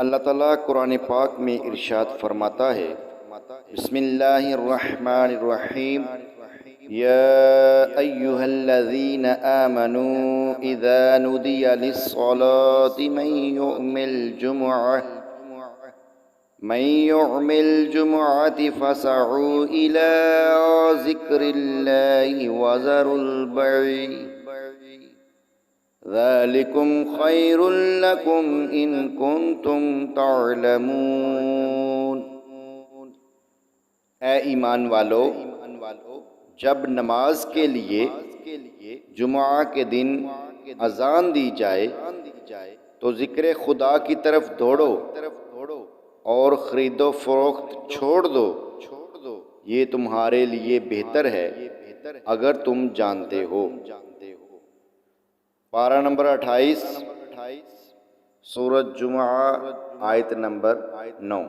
اللہ تعالیٰ قرآن پاک میں ارشاد فرماتا ہے، بسم اللہ الرحمن الرحیم، یا ایہا الذین آمنوا اذا ندی للصلاة من يعمل جمعة فسعوا إلى ذكر الله وذروا البيع ذلكم خير لكم إن كنتم تعلمون۔ اے ایمان والو، جب نماز کے لیے جمعہ کے دن اذان دی جائے تو ذکر خدا کی طرف دوڑو اور خرید و فروخت چھوڑ دو، یہ تمہارے لیے بہتر ہے اگر تم جانتے ہو۔ پارہ نمبر 28 سورۃ جمعہ آیت نمبر 9۔